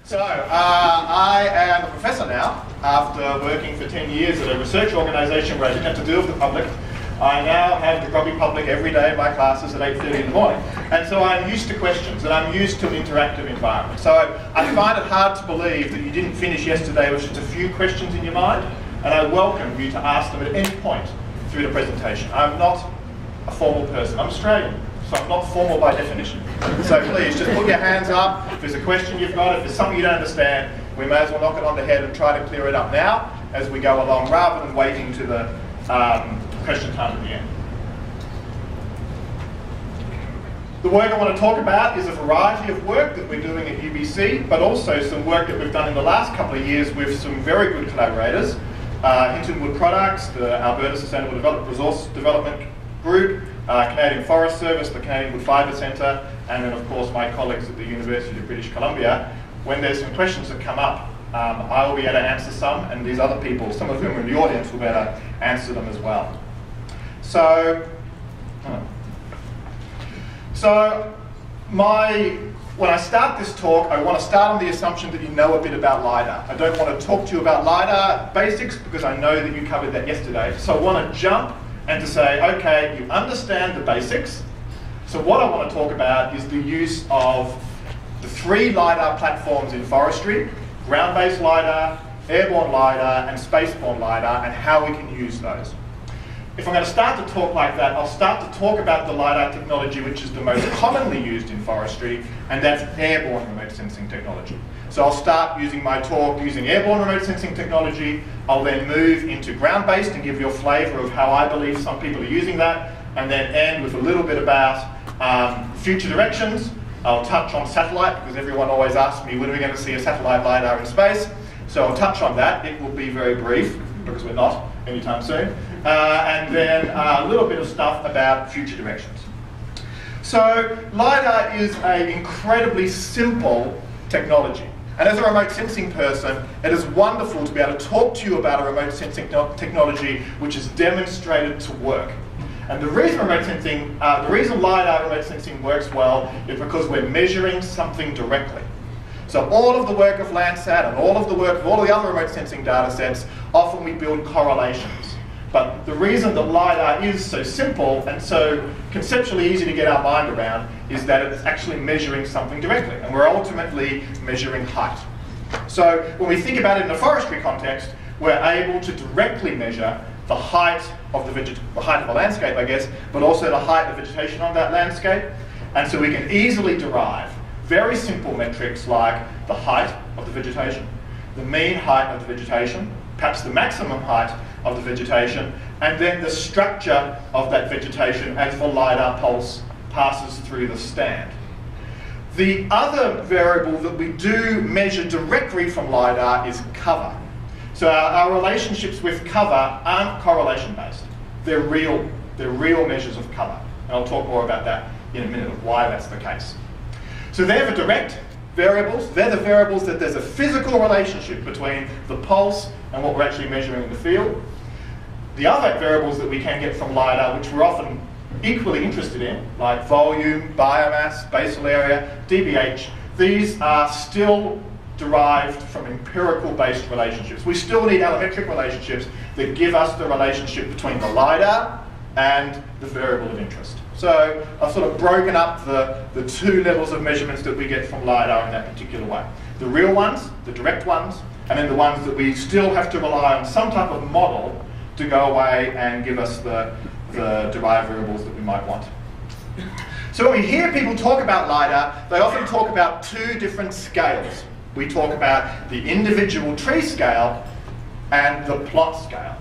So, I am a professor now, after working for 10 years at a research organisation where I didn't have to deal with the public. I now have the grubby public every day in my classes at 8:30 in the morning. And so I'm used to questions, and I'm used to an interactive environment. So I find it hard to believe that you didn't finish yesterday with just a few questions in your mind, and I welcome you to ask them at any point through the presentation. I'm not a formal person. I'm Australian, so I'm not formal by definition. So please, just put your hands up. If there's a question you've got, if there's something you don't understand, we may as well knock it on the head and try to clear it up now as we go along, rather than waiting to the question time at the end. The work I want to talk about is a variety of work that we're doing at UBC, but also some work that we've done in the last couple of years with some very good collaborators. Hinton Wood Products, the Alberta Sustainable Resource Development Group, Canadian Forest Service, the Canadian Wood Fibre Centre, and then of course my colleagues at the University of British Columbia. When there's some questions that come up, I will be able to answer some, and these other people, some of whom are in the audience, will be able to answer them as well. So when I start this talk, I want to start on the assumption that you know a bit about LiDAR. I don't want to talk to you about LiDAR basics because I know that you covered that yesterday. So I want to jump and to say, okay, you understand the basics. So what I want to talk about is the use of the 3 LiDAR platforms in forestry: ground-based LiDAR, airborne LiDAR, and spaceborne LiDAR, and how we can use those. If I'm going to start to talk like that, I'll start to talk about the LiDAR technology which is the most commonly used in forestry, and that's airborne remote sensing technology. So I'll start using my talk using airborne remote sensing technology. I'll then move into ground-based and give you a flavour of how I believe some people are using that, and then end with a little bit about future directions. I'll touch on satellite, because everyone always asks me, when are we going to see a satellite LiDAR in space? So I'll touch on that. It will be very brief, because we're not anytime soon. And then a little bit of stuff about future directions. So LiDAR is an incredibly simple technology. And as a remote sensing person, it is wonderful to be able to talk to you about a remote sensing technology which is demonstrated to work. And the reason LiDAR remote sensing works well is because we're measuring something directly. So all of the work of Landsat and all of the work of all the other remote sensing data sets, often we build correlations. But the reason that LiDAR is so simple and so conceptually easy to get our mind around is that it's actually measuring something directly, and we're ultimately measuring height. So when we think about it in a forestry context, we're able to directly measure the height of the landscape, I guess, but also the height of vegetation on that landscape. And so we can easily derive very simple metrics like the height of the vegetation, the mean height of the vegetation, perhaps the maximum height of the vegetation, and then the structure of that vegetation as the LiDAR pulse passes through the stand. The other variable that we do measure directly from LiDAR is cover. So our relationships with cover aren't correlation-based. They're real measures of cover. And I'll talk more about that in a minute of why that's the case. So they're the direct variables. They're the variables that there's a physical relationship between the pulse and what we're actually measuring in the field. The other variables that we can get from LiDAR, which we're often equally interested in, like volume, biomass, basal area, dBH, these are still derived from empirical-based relationships. We still need allometric relationships that give us the relationship between the LiDAR and the variable of interest. So I've sort of broken up the 2 levels of measurements that we get from LiDAR in that particular way. The real ones, the direct ones, and then the ones that we still have to rely on some type of model to go away and give us the derived variables that we might want. So when we hear people talk about LiDAR, they often talk about 2 different scales. We talk about the individual tree scale and the plot scale.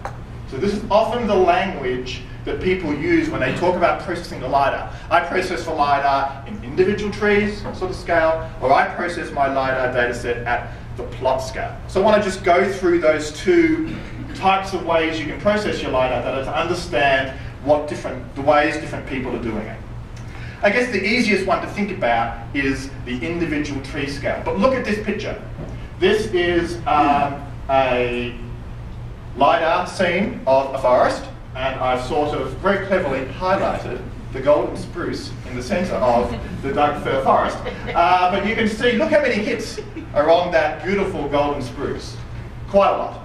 So this is often the language that people use when they talk about processing the LiDAR. I process for LiDAR in individual trees sort of scale, or I process my LiDAR data set at the plot scale. So I want to just go through those 2 types of ways you can process your LiDAR data to understand the ways different people are doing it. I guess the easiest one to think about is the individual tree scale. But look at this picture. This is a LiDAR scene of a forest, and I've sort of very cleverly highlighted the golden spruce in the centre of the Doug fir forest. But you can see, look how many hits are on that beautiful golden spruce. Quite a lot.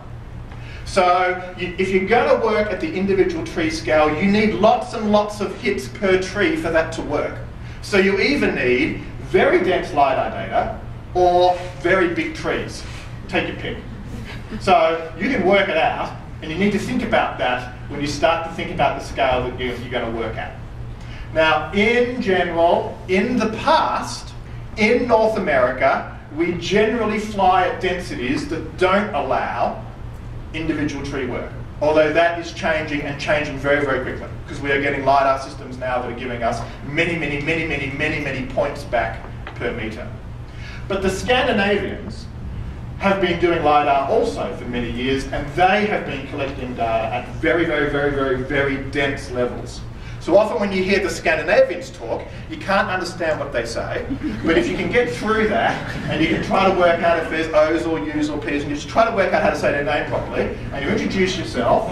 So if you're going to work at the individual tree scale, you need lots and lots of hits per tree for that to work. So you either need very dense LiDAR data or very big trees. Take your pick. So you can work it out, and you need to think about that when you start to think about the scale that you're going to work at. Now, in general, in the past, in North America, we generally fly at densities that don't allow individual tree work. Although that is changing and changing very, very quickly, because we are getting LiDAR systems now that are giving us many points back per meter. But the Scandinavians have been doing LiDAR also for many years, and they have been collecting data at very dense levels. So often when you hear the Scandinavians talk, you can't understand what they say, but if you can get through that, and you can try to work out if there's O's or U's or P's, and you just try to work out how to say their name properly, and you introduce yourself,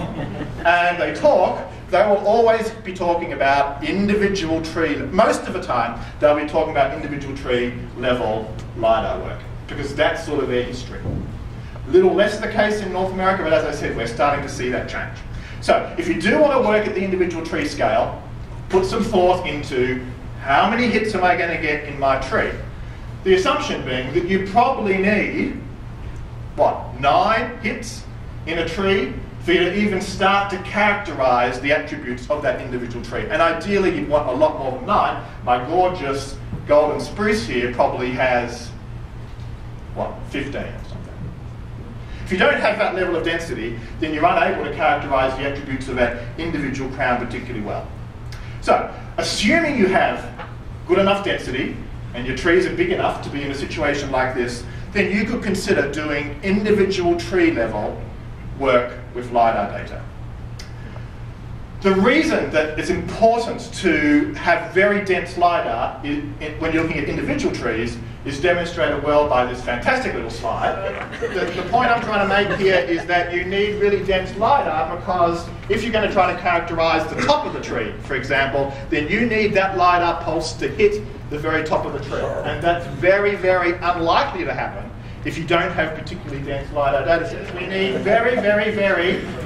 and they talk, they will always be talking about individual tree, most of the time, they'll be talking about individual tree level LiDAR work, because that's sort of their history. A little less the case in North America, but as I said, we're starting to see that change. So if you do want to work at the individual tree scale, put some thought into how many hits am I going to get in my tree? The assumption being that you probably need, what, 9 hits in a tree for you to even start to characterize the attributes of that individual tree. And ideally you'd want a lot more than 9. My gorgeous golden spruce here probably has, what, 15 or something. If you don't have that level of density, then you're unable to characterize the attributes of that individual crown particularly well. So, assuming you have good enough density, and your trees are big enough to be in a situation like this, then you could consider doing individual tree level work with LiDAR data. The reason that it's important to have very dense LiDAR when you're looking at individual trees is demonstrated well by this fantastic little slide. The point I'm trying to make here is that you need really dense LiDAR, because if you're going to try to characterize the top of the tree, for example, then you need that LiDAR pulse to hit the very top of the tree. And that's very unlikely to happen if you don't have particularly dense LiDAR data sets. We need very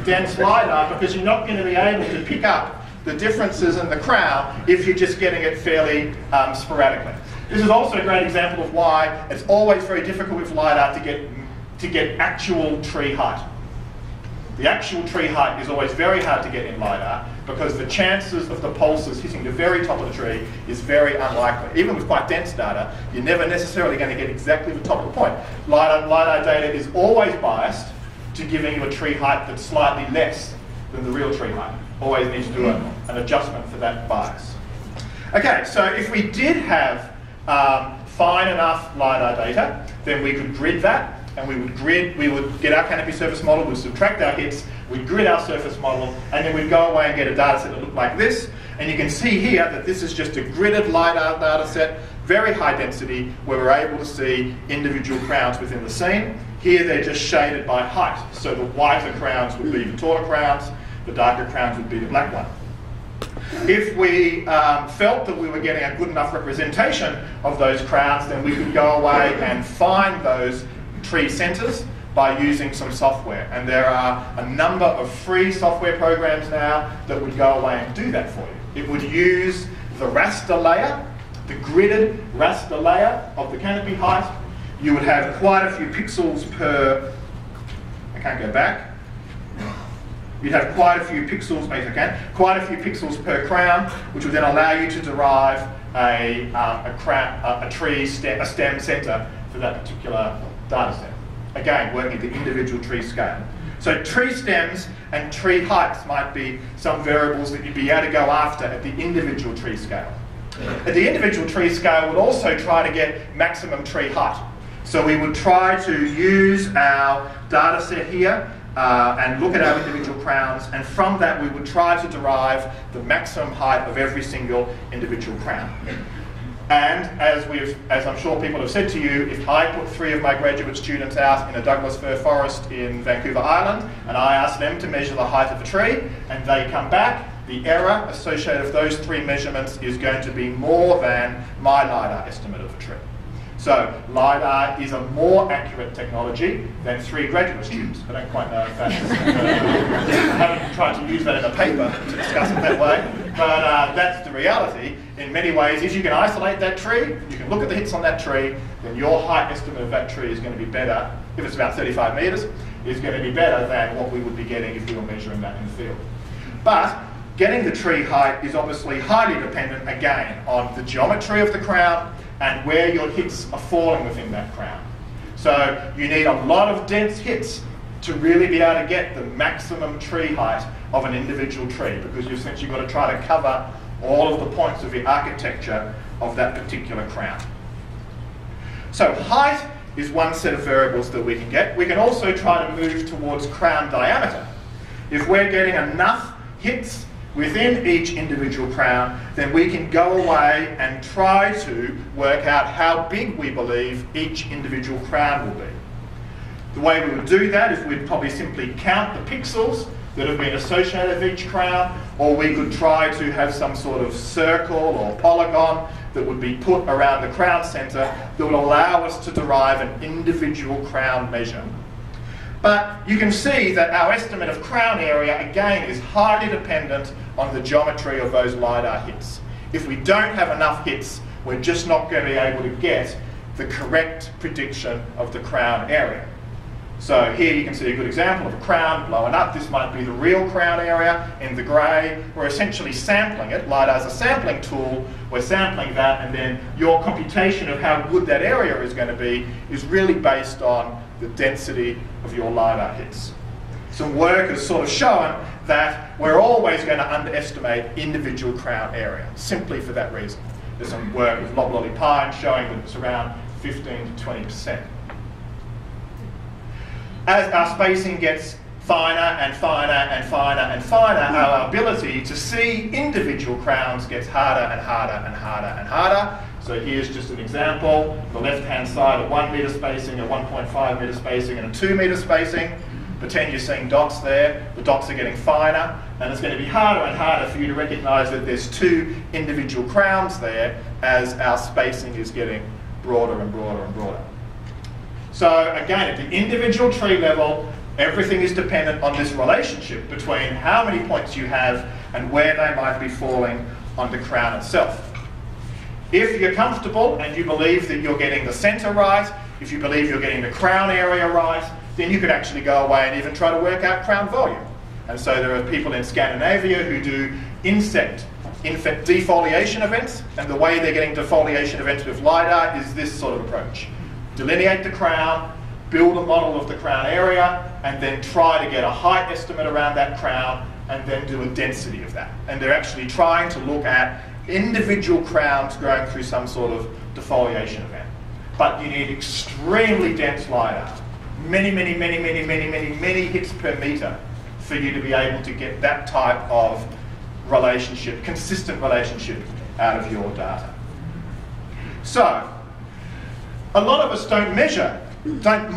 dense LiDAR, because you're not going to be able to pick up the differences in the crown if you're just getting it fairly sporadically. This is also a great example of why it's always very difficult with LiDAR to get actual tree height. The actual tree height is always very hard to get in LiDAR, because the chances of the pulses hitting the very top of the tree is very unlikely. Even with quite dense data, you're never necessarily going to get exactly the top of the point. LiDAR data is always biased to giving you a tree height that's slightly less than the real tree height. Always need to do an adjustment for that bias. Okay, so if we did have fine enough LiDAR data, then we could grid that, and we would get our canopy surface model, we'd subtract our hits, we'd grid our surface model, and then we'd go away and get a data set that looked like this. And you can see here that this is just a gridded LiDAR data set, very high density, where we're able to see individual crowns within the scene. Here they're just shaded by height, so the whiter crowns would be the taller crowns, the darker crowns would be the black one. If we felt that we were getting a good enough representation of those crowns, then we could go away and find those tree centers by using some software. And there are a number of free software programs now that would go away and do that for you. It would use the raster layer, the gridded raster layer of the canopy height. You would have quite a few pixels per, I can't go back. You'd have quite a few pixels, quite a few pixels per crown, which would then allow you to derive a stem center for that particular data set. Again, working at the individual tree scale. So tree stems and tree heights might be some variables that you'd be able to go after at the individual tree scale. At the individual tree scale, we'd also try to get maximum tree height. So we would try to use our data set here and look at our individual crowns, and from that we would try to derive the maximum height of every single individual crown. And as I'm sure people have said to you, if I put 3 of my graduate students out in a Douglas fir forest in Vancouver Island, and I ask them to measure the height of a tree, and they come back, the error associated with those 3 measurements is going to be more than my LiDAR estimate of a tree. So LiDAR is a more accurate technology than 3 graduate students. I don't quite know if that's... I haven't tried to use that in a paper to discuss it that way, but that's the reality. In many ways, if you can isolate that tree, you can look at the hits on that tree, then your height estimate of that tree is going to be better, if it's about 35 metres, is going to be better than what we would be getting if we were measuring that in the field. But getting the tree height is obviously highly dependent, again, on the geometry of the crown and where your hits are falling within that crown. So you need a lot of dense hits to really be able to get the maximum tree height of an individual tree, because you've essentially got to try to cover all of the points of the architecture of that particular crown. So height is one set of variables that we can get. We can also try to move towards crown diameter. If we're getting enough hits within each individual crown, then we can go away and try to work out how big we believe each individual crown will be. The way we would do that is we'd probably simply count the pixels that have been associated with each crown, or we could try to have some sort of circle or polygon that would be put around the crown centre that would allow us to derive an individual crown measure. But you can see that our estimate of crown area, again, is highly dependent on the geometry of those LiDAR hits. If we don't have enough hits, we're just not going to be able to get the correct prediction of the crown area. So here you can see a good example of a crown blowing up. This might be the real crown area in the grey. We're essentially sampling it. LiDAR is a sampling tool. We're sampling that, and then your computation of how good that area is going to be is really based on the density of your LiDAR hits. Some work has sort of shown that we're always going to underestimate individual crown area, simply for that reason. There's some work with loblolly pine showing that it's around 15 to 20%. As our spacing gets finer and finer and finer and finer, our ability to see individual crowns gets harder and harder and harder and harder. So here's just an example. The left-hand side, a 1 metre spacing, a 1.5 metre spacing, and a 2 metre spacing. Pretend you're seeing dots there. The dots are getting finer, and it's going to be harder and harder for you to recognise that there's 2 individual crowns there as our spacing is getting broader and broader and broader. So again, at the individual tree level, everything is dependent on this relationship between how many points you have and where they might be falling on the crown itself. If you're comfortable and you believe that you're getting the centre right, if you believe you're getting the crown area right, then you could actually go away and even try to work out crown volume. And so there are people in Scandinavia who do insect defoliation events, and the way they're getting defoliation events with LiDAR is this sort of approach. Delineate the crown, build a model of the crown area, and then try to get a height estimate around that crown, and then do a density of that. And they're actually trying to look at individual crowns going through some sort of defoliation event. But you need extremely dense LiDAR. Many, many, many, many, many, many, many hits per metre for you to be able to get that type of relationship, consistent relationship out of your data. So, a lot of us don't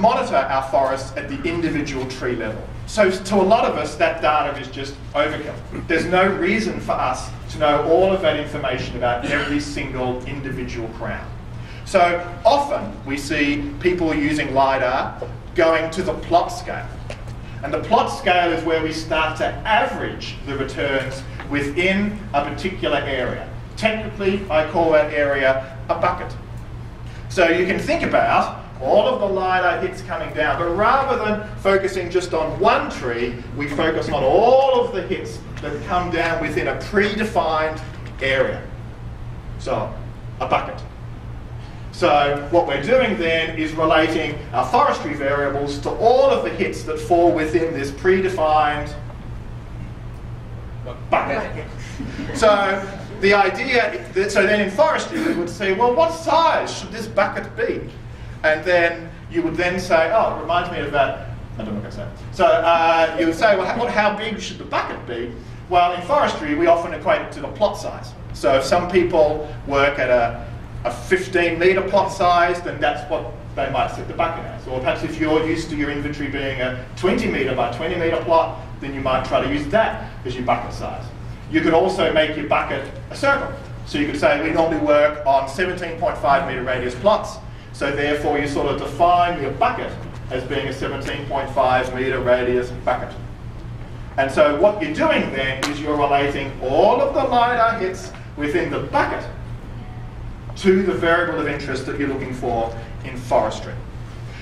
monitor our forests at the individual tree level. So to a lot of us, that data is just overkill. There's no reason for us to know all of that information about every single individual crown. So often we see people using LiDAR going to the plot scale. And the plot scale is where we start to average the returns within a particular area. Technically, I call that area a bucket. So you can think about all of the LiDAR hits coming down, but rather than focusing just on one tree, we focus on all of the hits that come down within a predefined area. So, a bucket. So what we're doing then is relating our forestry variables to all of the hits that fall within this predefined bucket. So the idea, so then in forestry we would say, well, what size should this bucket be? And then you would then say, oh, it reminds me of that, I don't know what I'm going to say. So you would say, well, how big should the bucket be? Well, in forestry, we often equate it to the plot size. So if some people work at a 15 metre plot size, then that's what they might set the bucket as. Or perhaps if you're used to your inventory being a 20 metre by 20 metre plot, then you might try to use that as your bucket size. You could also make your bucket a circle. So you could say we normally work on 17.5 meter radius plots, so therefore you sort of define your bucket as being a 17.5 meter radius bucket. And so what you're doing then is you're relating all of the LiDAR hits within the bucket to the variable of interest that you're looking for in forestry.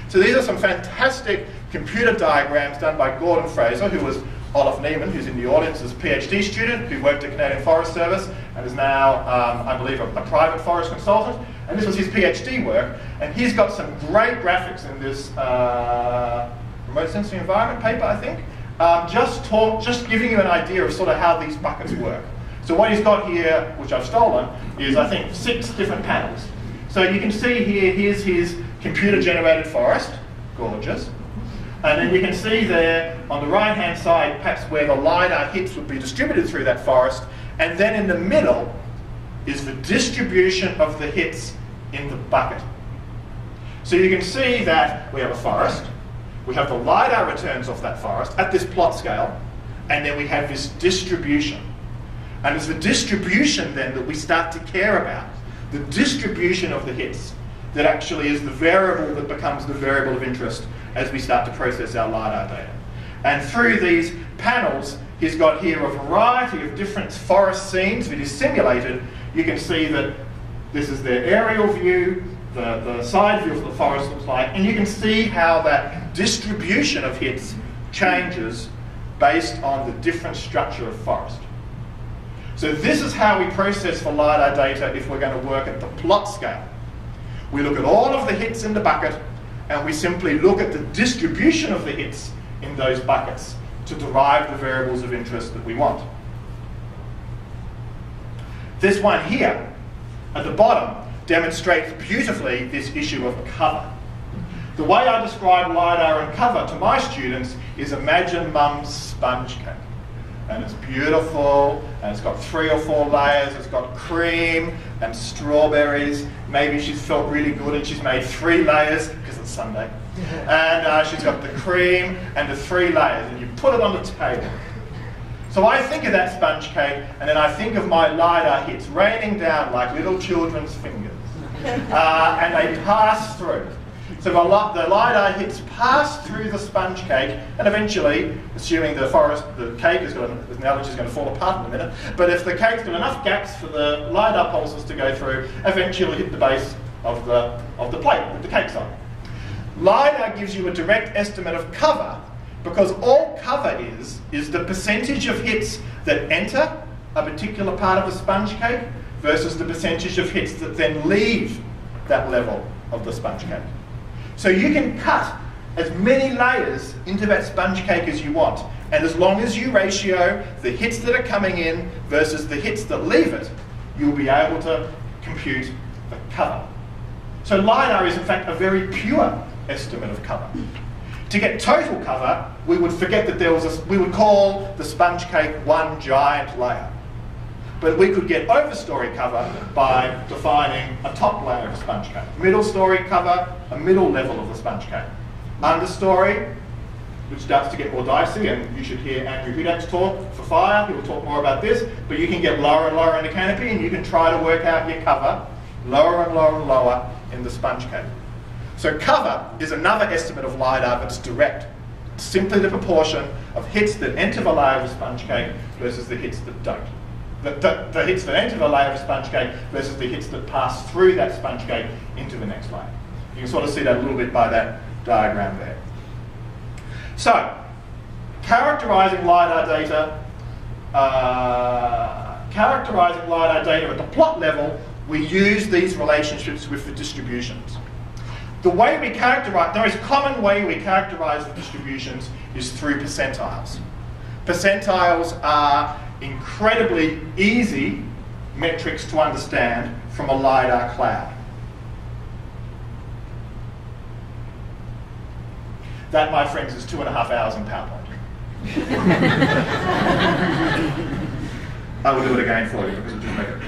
So these are some fantastic computer diagrams done by Gordon Fraser, who was Olaf Neiman, who's in the audience, is a PhD student who worked at Canadian Forest Service and is now, I believe, a private forest consultant. And this was his PhD work. And he's got some great graphics in this remote sensing environment paper, I think, just giving you an idea of sort of how these buckets work. So what he's got here, which I've stolen, is I think 6 different panels. So you can see here, here's his computer-generated forest, gorgeous. And then you can see there on the right-hand side, perhaps where the LiDAR hits would be distributed through that forest. And then in the middle is the distribution of the hits in the bucket. So you can see that we have a forest, we have the LiDAR returns off that forest at this plot scale, and then we have this distribution. And it's the distribution then that we start to care about, the distribution of the hits, that actually is the variable that becomes the variable of interest as we start to process our LiDAR data. And through these panels, he's got here a variety of different forest scenes that is simulated. You can see that this is their aerial view, the side view of the forest looks like, and you can see how that distribution of hits changes based on the different structure of forest. So this is how we process for LiDAR data if we're going to work at the plot scale. We look at all of the hits in the bucket, and we simply look at the distribution of the hits in those buckets to derive the variables of interest that we want. This one here, at the bottom, demonstrates beautifully this issue of cover. The way I describe LiDAR and cover to my students is imagine mum's sponge cake. And it's beautiful, and it's got 3 or 4 layers, it's got cream and strawberries. Maybe she's felt really good and she's made 3 layers, because it's Sunday. And she's got the cream and the 3 layers, and you put it on the table. So I think of that sponge cake, and then I think of my LiDAR hits raining down like little children's fingers. And they pass through. So the LiDAR hits pass through the sponge cake, and eventually, assuming the cake is going to, this analogy is going to fall apart in a minute, but if the cake's got enough gaps for the LiDAR pulses to go through, eventually hit the base of the plate with the cake on. LiDAR gives you a direct estimate of cover, because all cover is the percentage of hits that enter a particular part of a sponge cake versus the percentage of hits that then leave that level of the sponge cake. So you can cut as many layers into that sponge cake as you want, and as long as you ratio the hits that are coming in versus the hits that leave it, you'll be able to compute the cover. So LiDAR is in fact a very pure estimate of cover. To get total cover, we would forget that we would call the sponge cake one giant layer. But we could get overstory cover by defining a top layer of sponge cake. Middle story cover, a middle level of the sponge cake. Understory, which starts to get more dicey, and you should hear Andrew Hudak's talk for fire. He will talk more about this, but you can get lower and lower in the canopy, and you can try to work out your cover lower and lower and lower in the sponge cake. So cover is another estimate of LiDAR that's direct. It's simply the proportion of hits that enter the layer of the sponge cake versus the hits that don't. The hits that enter the layer of sponge cake versus the hits that pass through that sponge cake into the next layer. You can sort of see that a little bit by that diagram there. So, characterizing LiDAR data at the plot level, we use these relationships with the distributions. The way we characterize, the most common way we characterize the distributions is through percentiles. Percentiles are incredibly easy metrics to understand from a LiDAR cloud. That, my friends, is 2.5 hours in PowerPoint. I will do it again for you because it just made it.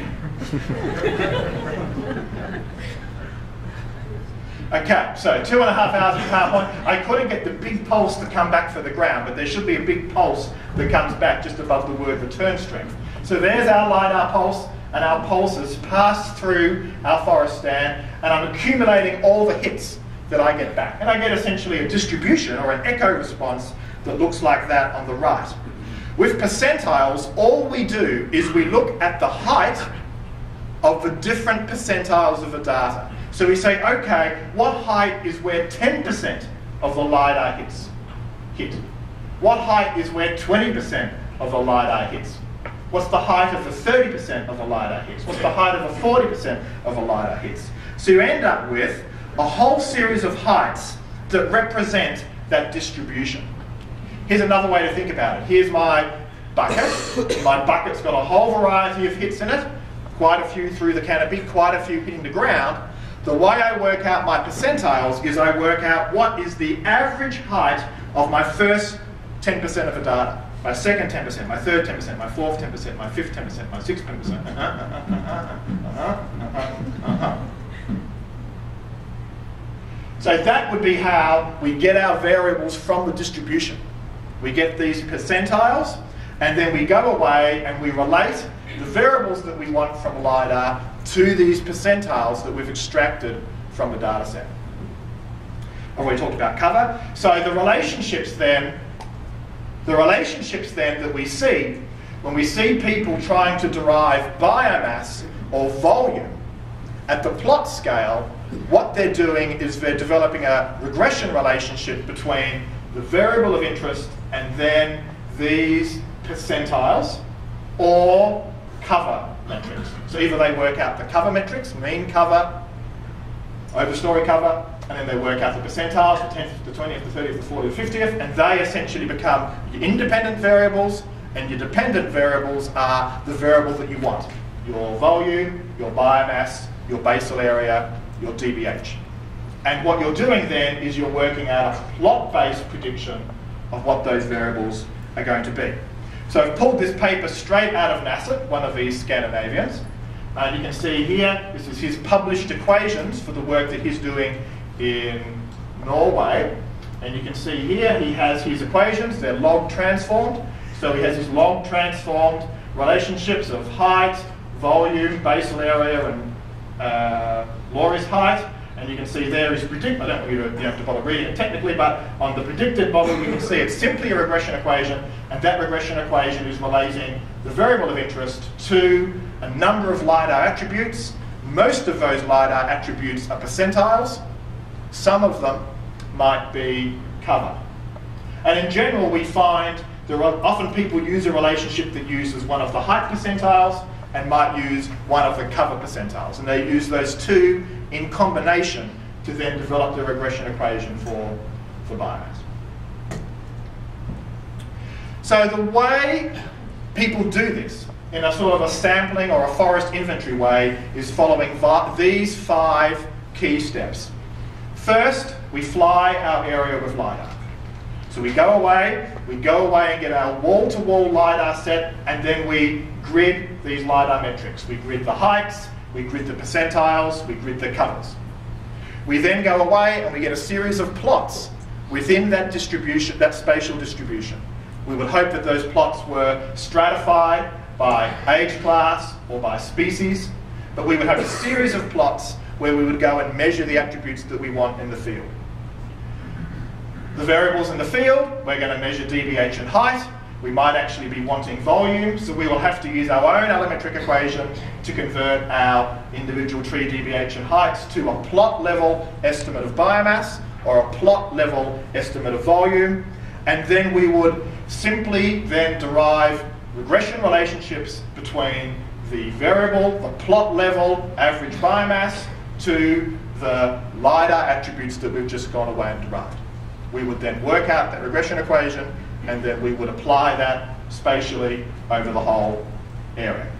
Okay, so 2.5 hours in PowerPoint. I couldn't get the big pulse to come back for the ground, but there should be a big pulse that comes back just above the word return strength. So there's our LiDAR pulse, and our pulses pass through our forest stand, and I'm accumulating all the hits that I get back. And I get essentially a distribution or an echo response that looks like that on the right. With percentiles, all we do is we look at the height of the different percentiles of the data. So we say, okay, what height is where 10% of the LiDAR hit? What height is where 20% of the LiDAR hits? What's the height of the 30% of the LiDAR hits? What's the height of the 40% of the LiDAR hits? So you end up with a whole series of heights that represent that distribution. Here's another way to think about it. Here's my bucket. My bucket's got a whole variety of hits in it, quite a few through the canopy, quite a few hitting the ground. The way I work out my percentiles is I work out what is the average height of my first 10% of the data, my second 10%, my third 10%, my fourth 10%, my fifth 10%, my sixth 10%. So that would be how we get our variables from the distribution. We get these percentiles, and then we go away and we relate the variables that we want from LiDAR to these percentiles that we've extracted from the data set. I've already talked about cover. So the relationships then that we see when we see people trying to derive biomass or volume at the plot scale, what they're doing is they're developing a regression relationship between the variable of interest and then these percentiles or cover metrics. So either they work out the cover metrics, mean cover, overstory cover, and then they work out the percentiles, the 10th, the 20th, the 30th, the 40th, the 50th, and they essentially become your independent variables, and your dependent variables are the variable that you want. Your volume, your biomass, your basal area, your DBH. And what you're doing then is you're working out a plot-based prediction of what those variables are going to be. So I've pulled this paper straight out of NASA, one of these Scandinavians. And you can see here, this is his published equations for the work that he's doing in Norway. And you can see here, he has his equations, they're log transformed. So he has his log transformed relationships of height, volume, basal area, and Laurie's height. And you can see there is predict. I don't want you to have to bother reading it technically, but on the predicted model, you can see it's simply a regression equation, and that regression equation is relating the variable of interest to a number of LiDAR attributes. Most of those LiDAR attributes are percentiles. Some of them might be cover. And in general, we find there are often people use a relationship that uses one of the height percentiles and might use one of the cover percentiles. And they use those two in combination to then develop the regression equation for biomass. So the way people do this in a sort of a sampling or a forest inventory way is following these 5 key steps. First, we fly our area with LiDAR. So we go away and get our wall-to-wall LiDAR set, and then we grid these LiDAR metrics. We grid the heights, we grid the percentiles, we grid the covers. We then go away and we get a series of plots within that distribution, that spatial distribution. We would hope that those plots were stratified by age class or by species, but we would have a series of plots where we would go and measure the attributes that we want in the field. The variables in the field, we're going to measure DBH and height. We might actually be wanting volume, so we will have to use our own allometric equation to convert our individual tree DBH and heights to a plot level estimate of biomass or a plot level estimate of volume. And then we would simply then derive regression relationships between the variable, the plot level average biomass, to the LiDAR attributes that we've just gone away and derived. We would then work out that regression equation, and then we would apply that spatially over the whole area.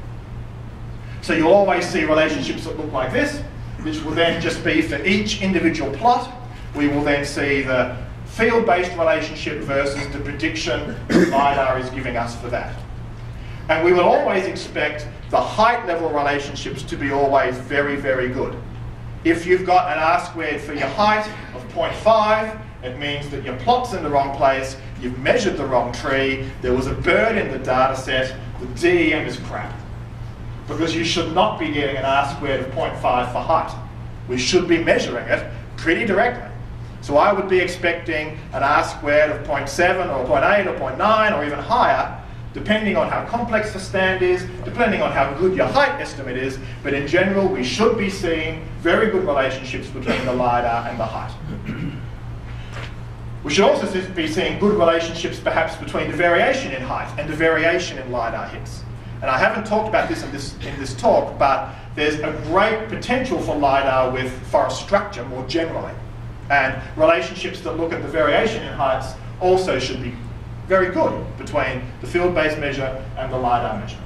So you'll always see relationships that look like this, which will then just be for each individual plot. We will then see the field-based relationship versus the prediction that LiDAR is giving us for that. And we will always expect the height level relationships to be always very, very good. If you've got an R² for your height of 0.5, it means that your plot's in the wrong place, you've measured the wrong tree, there was a bird in the data set, the DEM is crap. Because you should not be getting an R² of 0.5 for height. We should be measuring it pretty directly. So I would be expecting an R² of 0.7 or 0.8 or 0.9 or even higher, depending on how complex the stand is, depending on how good your height estimate is, but in general we should be seeing very good relationships between the LiDAR and the height. We should also be seeing good relationships perhaps between the variation in height and the variation in LiDAR hits. And I haven't talked about this in this talk, but there's a great potential for LiDAR with forest structure more generally. And relationships that look at the variation in heights also should be very good between the field-based measure and the LiDAR measure.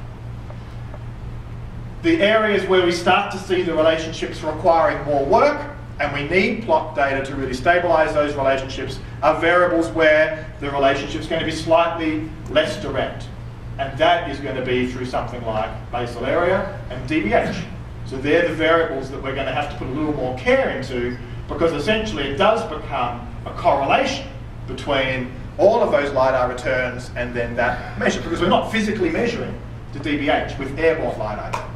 The areas where we start to see the relationships requiring more work, and we need plot data to really stabilize those relationships, are variables where the relationship is going to be slightly less direct. And that is going to be through something like basal area and DBH. So they're the variables that we're going to have to put a little more care into, because essentially it does become a correlation between all of those LiDAR returns and then that measure, because we're not physically measuring the DBH with airborne LiDAR.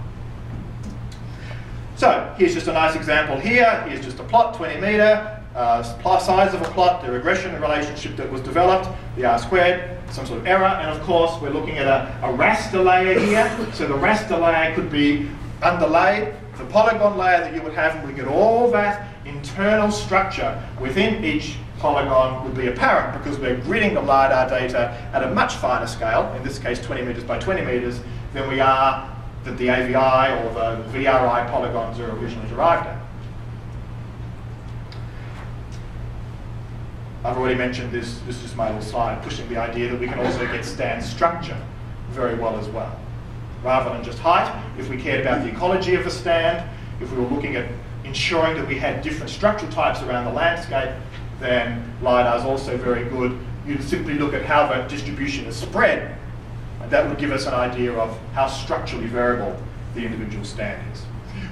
So here's just a nice example here. Here's just a plot, 20 metre, size of a plot, the regression relationship that was developed, the R², some sort of error, and of course we're looking at a raster layer here. So the raster layer could be underlaid, the polygon layer that you would have, and we get all that internal structure within each polygon would be apparent because we're gridding the LiDAR data at a much finer scale, in this case 20 metres by 20 metres, than we are that the AVI or the VRI polygons are originally derived at. I've already mentioned this is just my little slide, pushing the idea that we can also get stand structure very well as well. Rather than just height, if we cared about the ecology of the stand, if we were looking at ensuring that we had different structural types around the landscape, then LiDAR is also very good. You'd simply look at how that distribution is spread, and that would give us an idea of how structurally variable the individual stand is.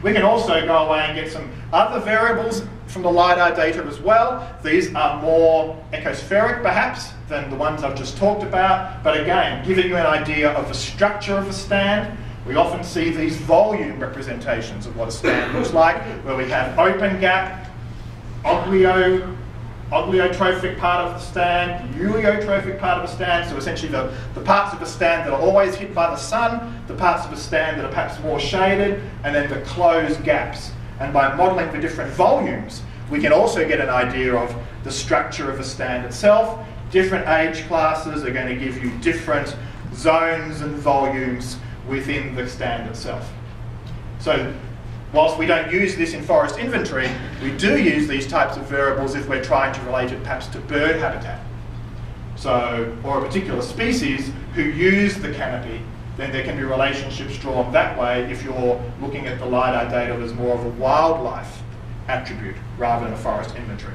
We can also go away and get some other variables from the LiDAR data as well. These are more ecospheric perhaps than the ones I've just talked about, but again, giving you an idea of the structure of the stand. We often see these volume representations of what a stand looks like, where we have open gap, oligotrophic part of the stand, uliotrophic part of the stand, so essentially the parts of the stand that are always hit by the sun, the parts of the stand that are perhaps more shaded, and then the closed gaps. And by modelling the different volumes, we can also get an idea of the structure of the stand itself. Different age classes are going to give you different zones and volumes within the stand itself. So whilst we don't use this in forest inventory, we do use these types of variables if we're trying to relate it perhaps to bird habitat. So, or a particular species who use the canopy, then there can be relationships drawn that way if you're looking at the LiDAR data as more of a wildlife attribute rather than a forest inventory.